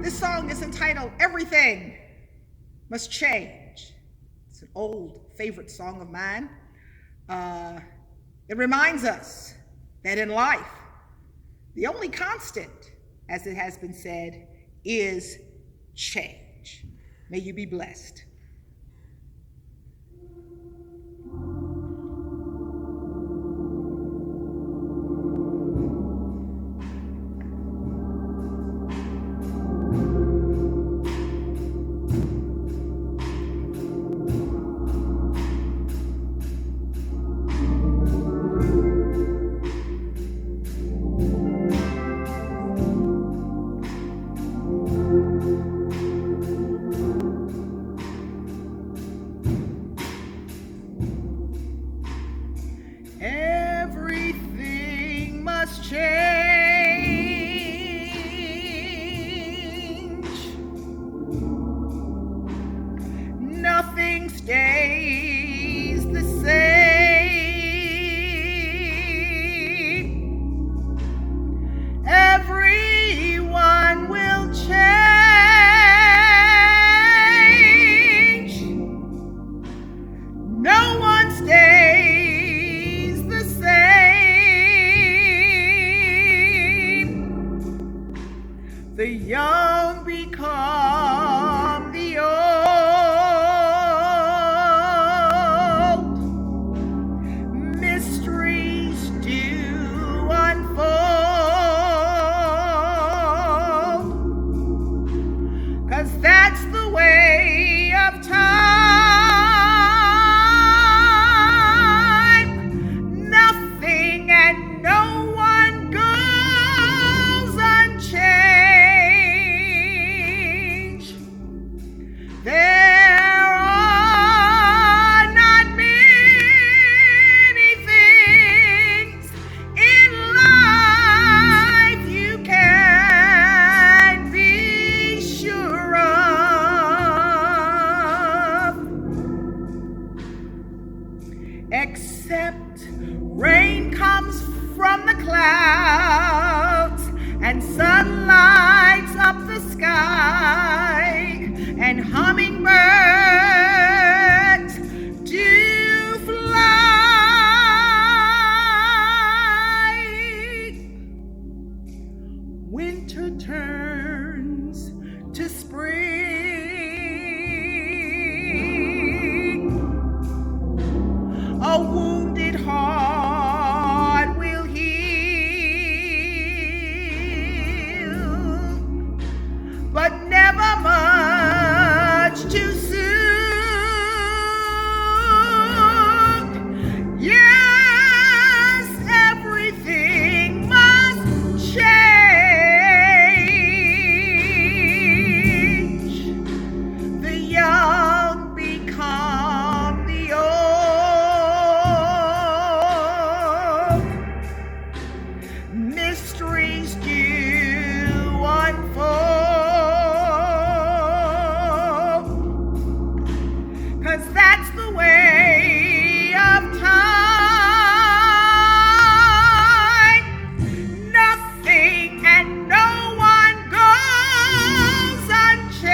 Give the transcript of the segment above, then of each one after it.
This song is entitled Everything Must Change. It's an old favorite song of mine. It reminds us that in life, the only constant, as it has been said, is change. May you be blessed. Everything must change. Nothing stays the same. Everyone will change. No one stays the same. The young become the old. Mysteries do unfold. 'Cause that's the way of time. Nothing and no one goes unchanged. There are not many things in life you can be sure of, except rain comes from the clouds and sun lights up the sky, and hummingbirds do fly. Winter turns to spring. A wounded heart will heal, but never much too soon. Yes, everything must change. The young become the old. Mysteries do unfold. 'Cause that's the way of time. Nothing and no one goes unchanged.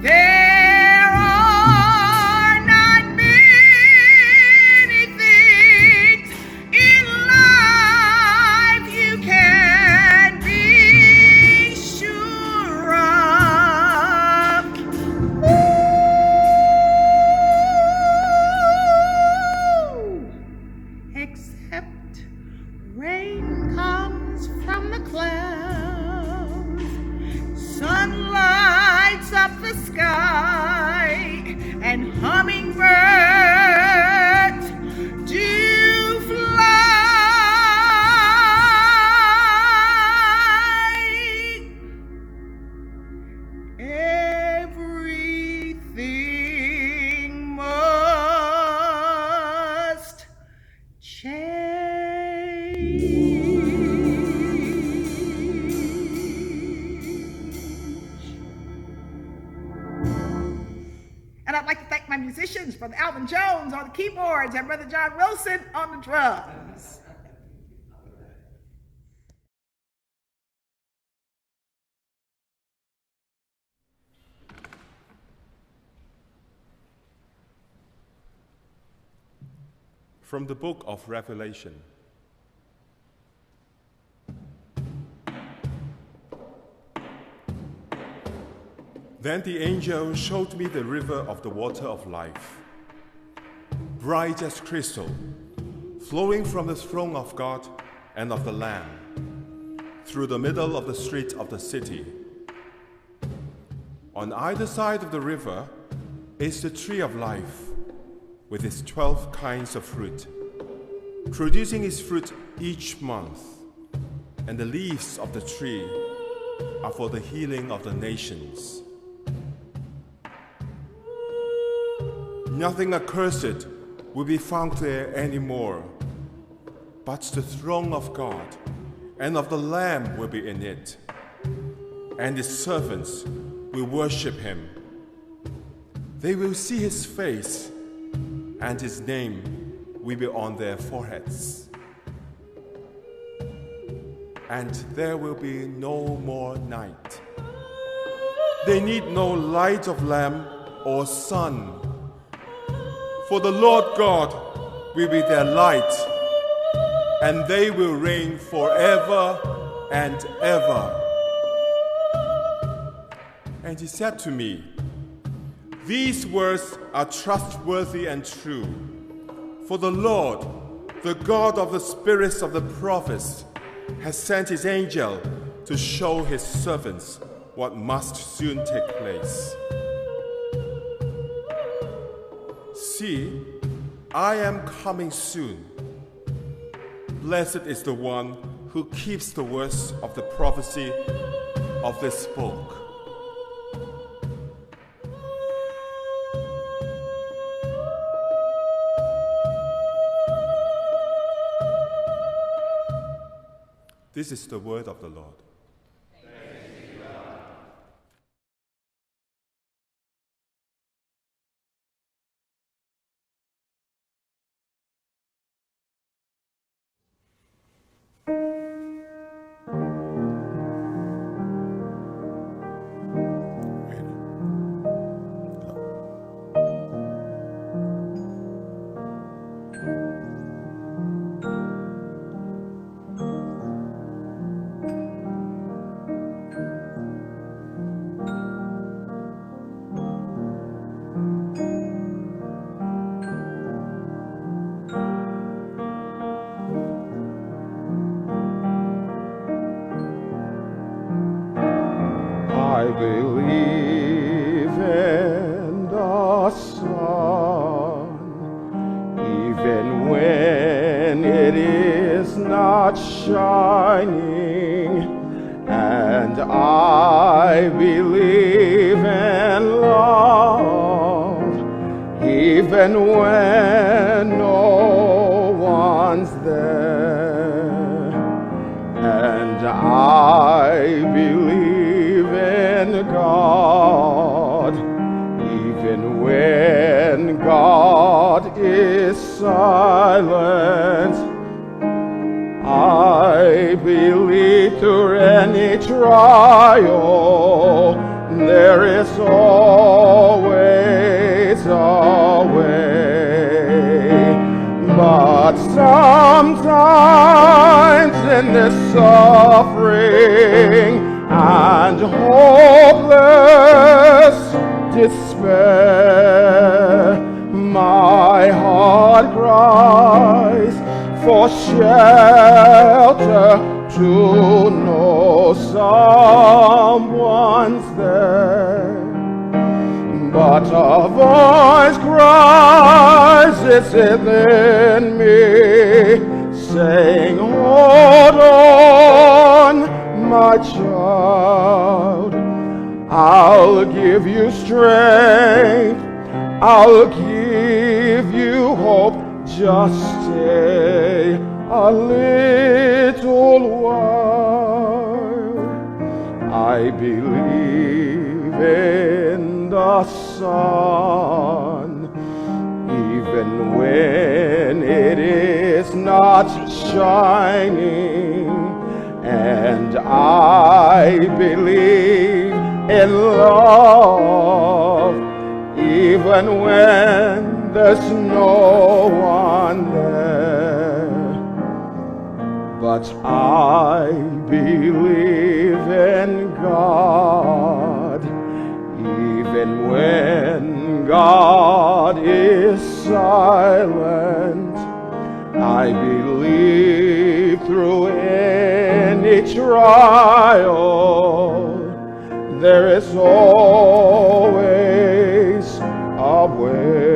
There are not many things in life you can be sure of. Woo! Except rain comes from the clouds, sun lights up the sky, and hummingbirds do fly. Everything must change. And I'd like to thank my musicians, Brother Alvin Jones on the keyboards and Brother John Wilson on the drums. From the book of Revelation. Then the angel showed me the river of the water of life, bright as crystal, flowing from the throne of God and of the Lamb, through the middle of the street of the city. On either side of the river is the tree of life, with its 12 kinds of fruit, producing its fruit each month, and the leaves of the tree are for the healing of the nations. Nothing accursed will be found there anymore, but the throne of God and of the Lamb will be in it, and his servants will worship him. They will see his face, and his name will be on their foreheads. And there will be no more night. They need no light of lamp or sun, for the Lord God will be their light, and they will reign forever and ever. And he said to me, "These words are trustworthy and true, for the Lord, the God of the spirits of the prophets, has sent his angel to show his servants what must soon take place. See, I am coming soon. Blessed is the one who keeps the words of the prophecy of this book." This is the word of the Lord. I believe in the sun, even when it is not shining, and I believe in love, even when no one's there, and I believe in God, even when God is silent. I believe through any trial there is always a way. But sometimes in this suffering and hopeless despair, my heart cries for shelter to know someone's there. But a voice cries, it's within me, saying, hold on, my child, I'll give you strength, I'll give you hope, just stay a little while. I believe in the sun, even when it is not shining, and I believe in love, even when there's no one there. But I believe in God, even when God is silent. I believe through any trial, there is always a way.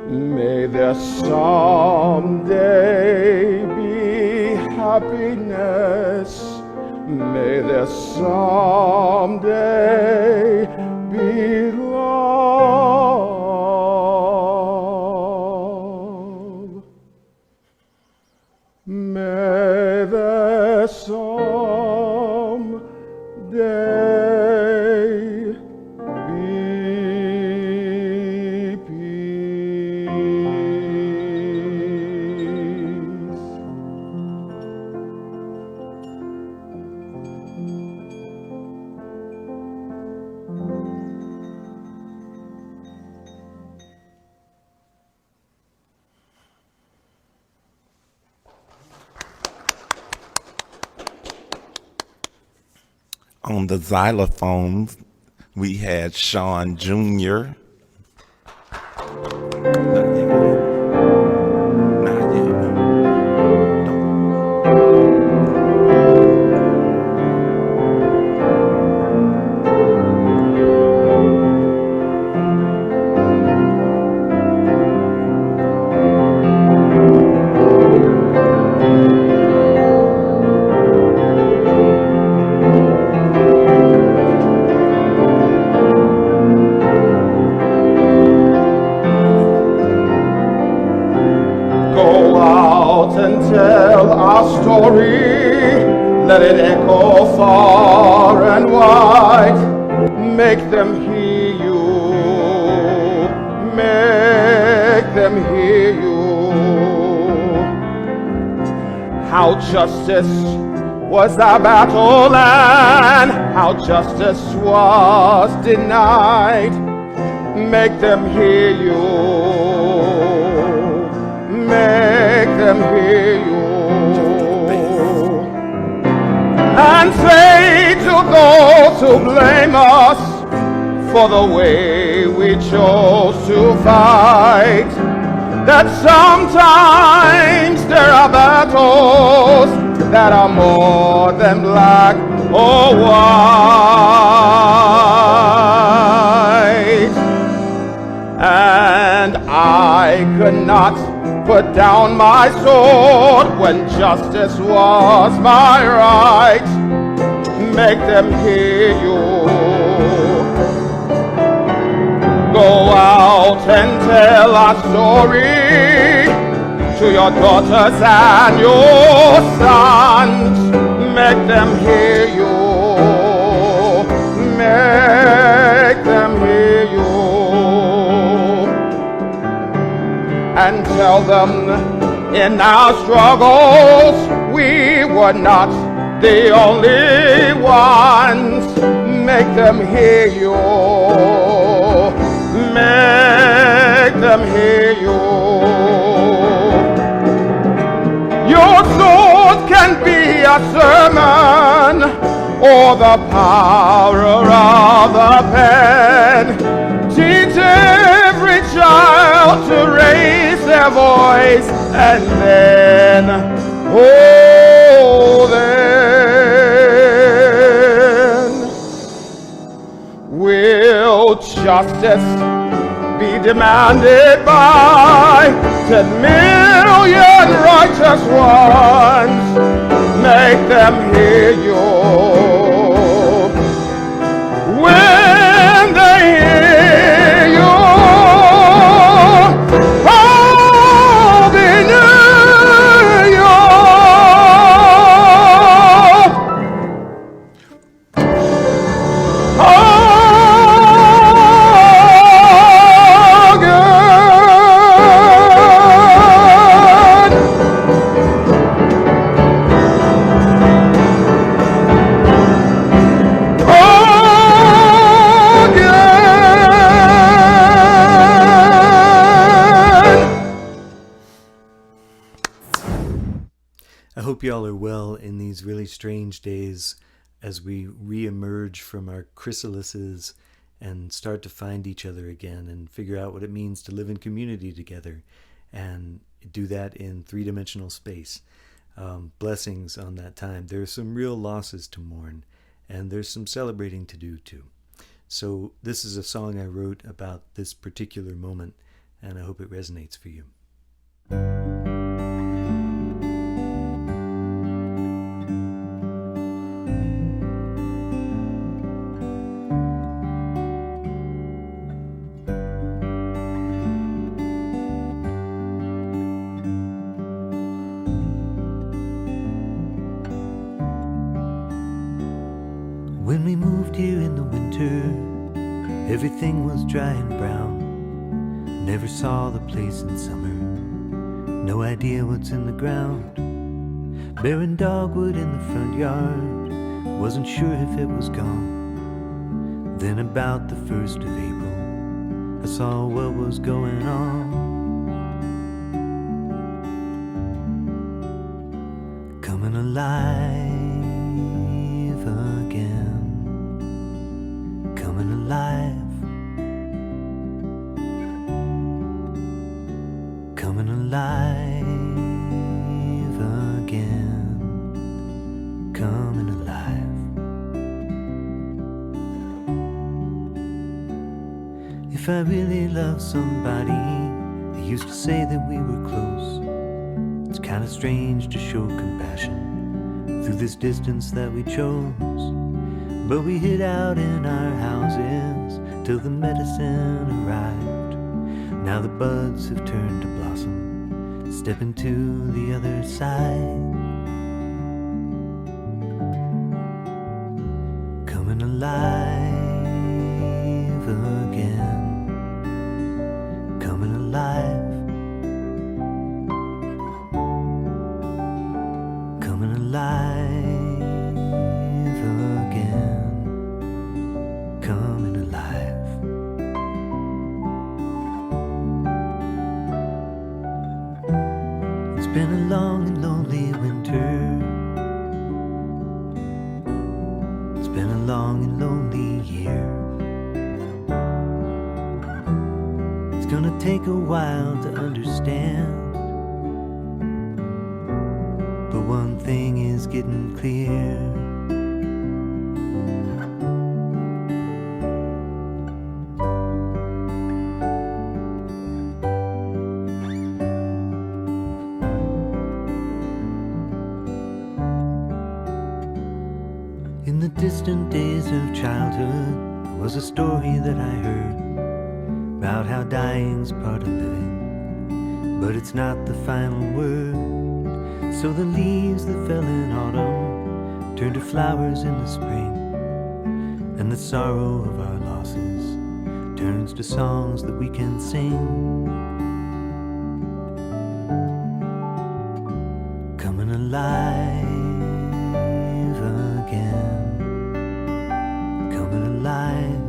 May there someday be happiness. May there someday be love. May there someday On the xylophone, we had Shawn Jr. Let it echo far and wide. Make them hear you. Make them hear you. How justice was our battle and how justice was denied. Make them hear you. Make them hear you. And say to those who blame us for the way we chose to fight, that sometimes there are battles that are more than black or white. And I could not put down my sword when justice was my right. Make them hear you. Go out and tell our story to your daughters and your sons. Make them hear you. Make them hear you. And tell them in our struggles we were not the only ones. Make them hear you. Make them hear you. Your sword can be a sermon or the power of the pen. Teach every child to raise their voice, and then, oh, then will justice be demanded by 10 million righteous ones. Make them hear you. When they hear you, hold in you. I hope y'all are well in these really strange days as we re-emerge from our chrysalises and start to find each other again and figure out what it means to live in community together and do that in three-dimensional space. Blessings on that time. There are some real losses to mourn, and there's some celebrating to do too. So this is a song I wrote about this particular moment, and I hope it resonates for you. When we moved here in the winter, everything was dry and brown. Never saw the place in summer, no idea what's in the ground. Barren dogwood in the front yard, wasn't sure if it was gone. Then about the 1st of April, I saw what was going on. Coming alive again. Coming alive, coming alive again, coming alive. If I really love somebody, they used to say that we were close. It's kind of strange to show compassion through this distance that we chose. But we hid out in our houses till the medicine arrived. Now the buds have turned to blossom. Step into the other side. Coming alive again. Coming alive. Coming alive. Coming alive. It's been a long and lonely winter. It's been a long and lonely year. It's gonna take a while to understand, but one thing is getting clear. In the distant days of childhood, there was a story that I heard about how dying's part of living, but it's not the final word. So the leaves that fell in autumn turn to flowers in the spring, and the sorrow of our losses turns to songs that we can sing. Coming alive again. Coming alive.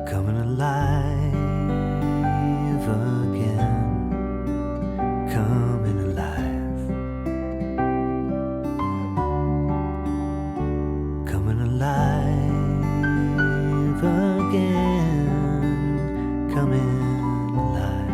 Coming alive again. Coming alive. Coming alive again. Coming alive.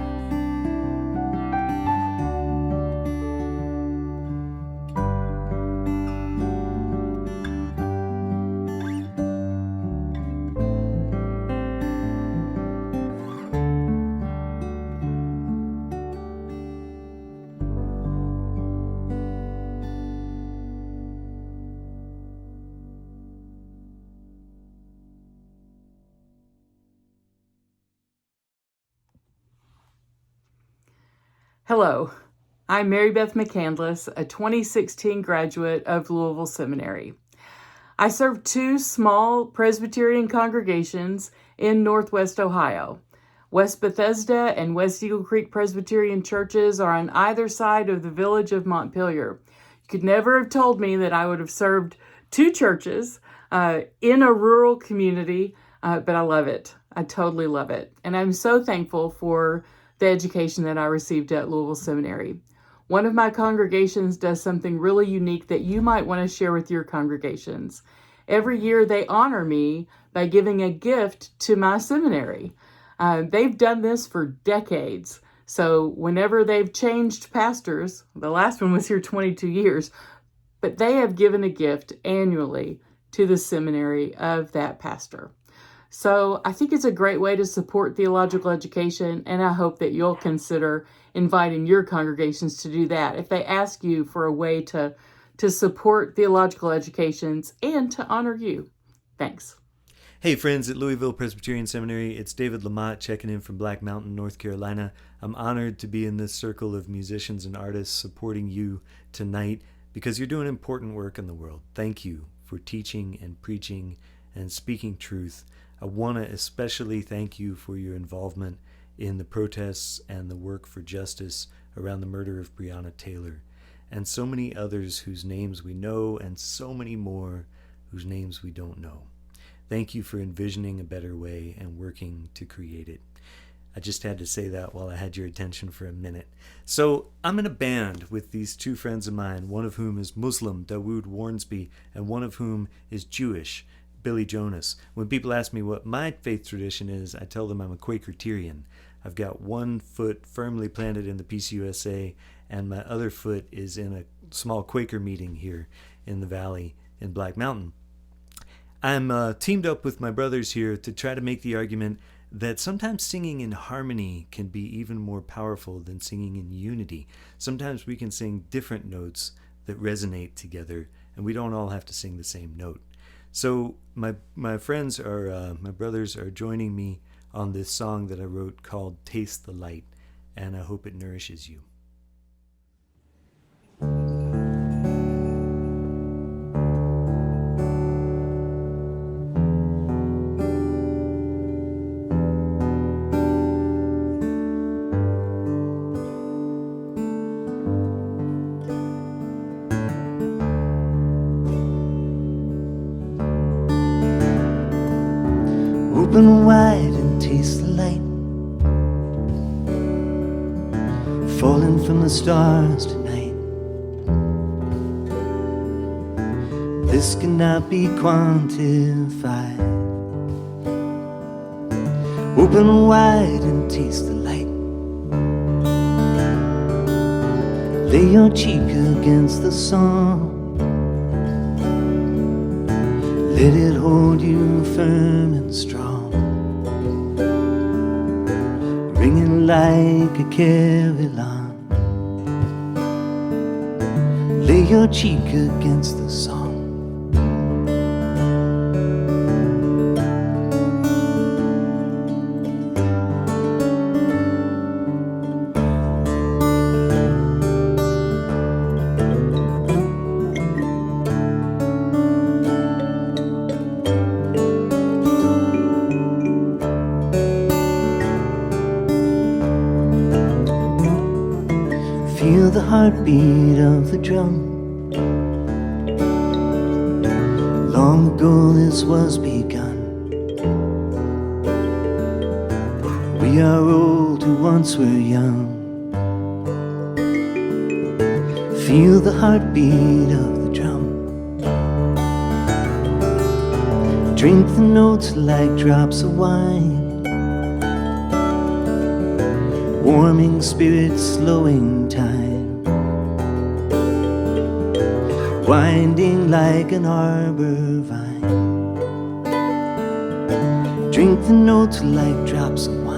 Hello, I'm Mary Beth McCandless, a 2016 graduate of Louisville Seminary. I serve two small Presbyterian congregations in Northwest Ohio. West Bethesda and West Eagle Creek Presbyterian churches are on either side of the village of Montpelier. You could never have told me that I would have served two churches in a rural community, but I love it. I totally love it. And I'm so thankful for the education that I received at Louisville Seminary. One of my congregations does something really unique that you might want to share with your congregations. Every year they honor me by giving a gift to my seminary. They've done this for decades. So whenever they've changed pastors, the last one was here 22 years, but they have given a gift annually to the seminary of that pastor. So I think it's a great way to support theological education, and I hope that you'll consider inviting your congregations to do that if they ask you for a way to support theological educations and to honor you. Thanks. Hey friends at Louisville Presbyterian Seminary, it's David Lamotte checking in from Black Mountain, North Carolina. I'm honored to be in this circle of musicians and artists supporting you tonight because you're doing important work in the world. Thank you for teaching and preaching and speaking truth. I want to especially thank you for your involvement in the protests and the work for justice around the murder of Breonna Taylor, and so many others whose names we know and so many more whose names we don't know. Thank you for envisioning a better way and working to create it. I just had to say that while I had your attention for a minute. So I'm in a band with these two friends of mine, one of whom is Muslim, Dawood Warnsby, and one of whom is Jewish, Billy Jonas. When people ask me what my faith tradition is, I tell them I'm a Quakertarian. I've got one foot firmly planted in the PCUSA, and my other foot is in a small Quaker meeting here in the valley in Black Mountain. I'm teamed up with my brothers here to try to make the argument that sometimes singing in harmony can be even more powerful than singing in unity. Sometimes we can sing different notes that resonate together, and we don't all have to sing the same note. So my brothers are joining me on this song that I wrote called Taste the Light, and I hope it nourishes you. Open wide and taste the light falling from the stars tonight. This cannot be quantified. Open wide and taste the light. Lay your cheek against the sun. Let it hold you firm and strong, ringing like a carillon. Lay your cheek against the song. Feel the heartbeat of the drum. Long ago this was begun. We are old who once were young. Feel the heartbeat of the drum. Drink the notes like drops of wine. Warming spirits, slowing time, winding like an arbor vine. Drink the notes like drops of wine.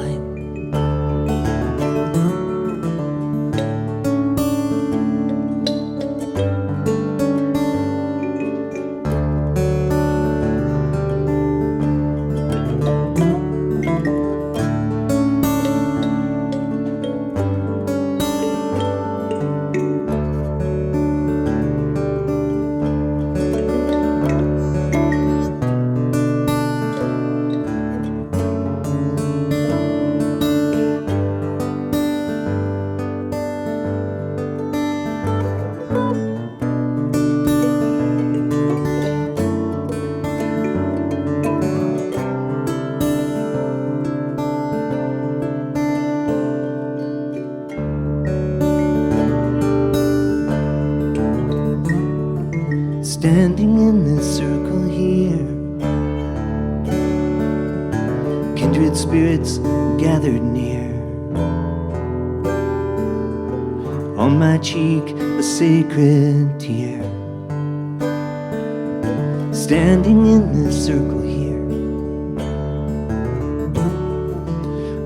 kindred spirits gathered near. On my cheek a sacred tear, standing in this circle here.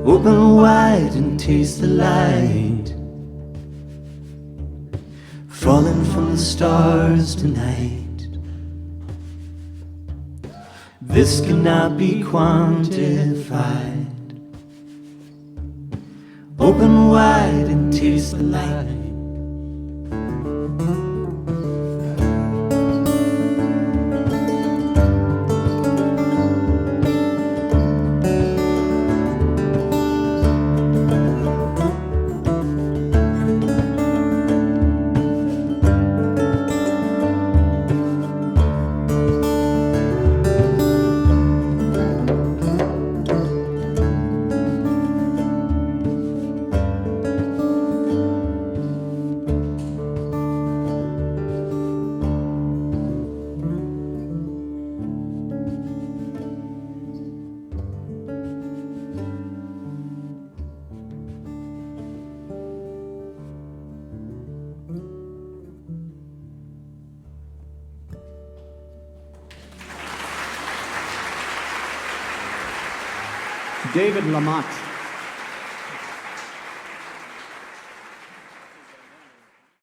Open wide and taste the light, falling from the stars tonight. This cannot be quantified. Open wide and taste the light. David Lamotte.